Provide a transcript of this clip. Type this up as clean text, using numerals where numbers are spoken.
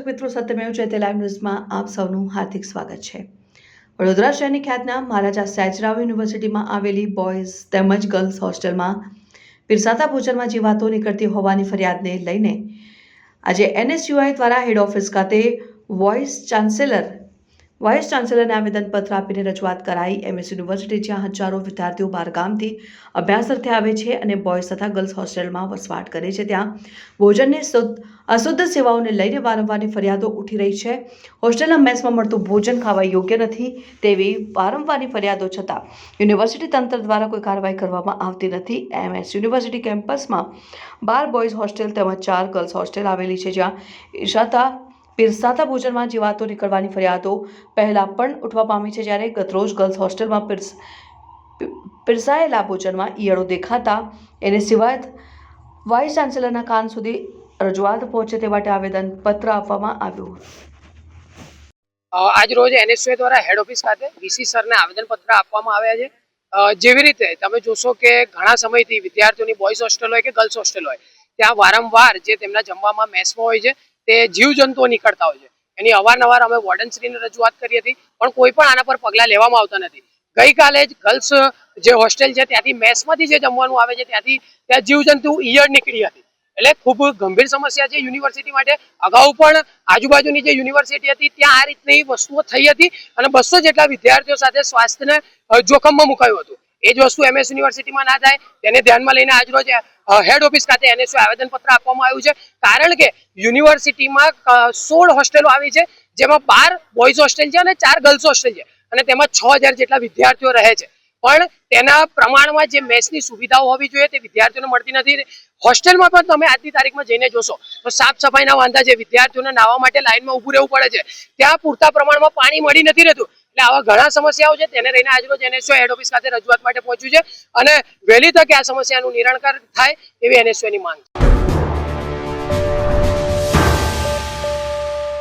દર્શક મિત્રો, સત્યમેવ જયતે લાઈવ ન્યૂઝમાં આપ સૌનું હાર્દિક સ્વાગત છે। વડોદરા શહેરની ખ્યાતનામ મહારાજા સયાજીરાવ યુનિવર્સિટીમાં આવેલી બોયઝ તેમજ ગર્લ્સ હોસ્ટેલમાં પીરસાતા ભોજનમાં જીવાતો નીકળતી હોવાની ફરિયાદને લઈને આજે NSUI દ્વારા હેડ ઓફિસ ખાતે વાઇસ ચાન્સેલરને આવેદનપત્ર આપીને રજૂઆત કરાઈ। MS યુનિવર્સિટી જ્યાં હજારો વિદ્યાર્થીઓ બહારગામથી અભ્યાસ અર્થે આવે છે અને બોયઝ તથા ગર્લ્સ હોસ્ટેલમાં વસવાટ કરે છે, ત્યાં ભોજનની અશુદ્ધ સેવાઓને લઈને વારંવારની ફરિયાદો ઉઠી રહી છે। હોસ્ટેલના મેસમાં મળતું ભોજન ખાવા યોગ્ય નથી તેવી વારંવારની ફરિયાદો છતાં યુનિવર્સિટી તંત્ર દ્વારા કોઈ કાર્યવાહી કરવામાં આવતી નથી। MS યુનિવર્સિટી કેમ્પસમાં 12 બોયઝ હોસ્ટેલ તેમજ 4 ગર્લ્સ હોસ્ટેલ આવેલી છે, જ્યાં પીરસાતા ભોજનમાં જીવાતો નીકળવાની ફરિયાદો પહેલા પણ ઉઠવા પામી છે, જ્યારે ગતરોજ ગર્લ્સ હોસ્ટેલમાં પીરસાયેલા ભોજનમાં ઈયળો દેખાતા NSUI વાઇસ ચાન્સેલરના કાન સુધી રજૂઆત પહોંચે તે માટે આવેદનપત્ર આપવામાં આવ્યું। આજ રોજ NSUI દ્વારા હેડ ઓફિસ ખાતે VC સરને આવેદનપત્ર આપવામાં આવ્યા છે। જેવી રીતે તમે જોશો કે ઘણા સમયથી વિદ્યાર્થીઓની બોયઝ હોસ્ટેલ હોય કે ગર્લ્સ હોસ્ટેલ હોય ત્યાં વારંવાર જે તેમના જમવામાં મેસમાં હોય છે તે જીવજંતુઓ નીકળતા હોય છે। એની અવારનવાર અમે વોર્ડનશ્રીને રજૂઆત કરી હતી, પણ કોઈ પણ આના પર પગલાં લેવામાં આવતા નથી। ગઈકાલે જ ગર્લ્સ જે હોસ્ટેલ છે ત્યાંથી મેસમાંથી જે જમવાનું આવે છે ત્યાં જીવજંતુ ઈયળ નીકળી હતી, એટલે ખૂબ ગંભીર સમસ્યા છે યુનિવર્સિટી માટે। અગાઉ પણ આજુબાજુની જે યુનિવર્સિટી હતી ત્યાં આ રીતની વસ્તુઓ થઈ હતી અને 200 જેટલા વિદ્યાર્થીઓ સાથે સ્વાસ્થ્યને જોખમમાં મુકાયું હતું। એ જ વસ્તુ MS યુનિવર્સિટીમાં ના થાય તેને ધ્યાનમાં લઈને આજરોજ હેડ ઓફિસ ખાતે NSUI આવેદનપત્ર આપવામાં આવ્યું છે, કારણ કે યુનિવર્સિટીમાં 16 હોસ્ટેલો આવી છે, જેમાં 12 બોયઝ હોસ્ટેલ છે અને 4 ગર્લ્સ હોસ્ટેલ છે અને તેમાં 6000 જેટલા વિદ્યાર્થીઓ રહે છે, પણ તેના પ્રમાણમાં જે મેસની સુવિધાઓ હોવી જોઈએ તે વિદ્યાર્થીઓને મળતી નથી। હોસ્ટેલમાં પણ તમે આજની તારીખમાં જઈને જોશો તો સાફ સફાઈના વાંધા છે, વિદ્યાર્થીઓને નાહવા માટે લાઈનમાં ઊભું રહેવું પડે છે, ત્યાં પૂરતા પ્રમાણમાં પાણી મળી નથી રહેતું। એટલે આવા ઘણા સમસ્યાઓ છે, તેને લઈને આજરોજ NSUI હેડ ઓફિસ ખાતે રજૂઆત માટે પહોંચ્યું છે અને વહેલી તકે આ સમસ્યાનું નિરાકરણ થાય એવી NSUI ની માંગ છે।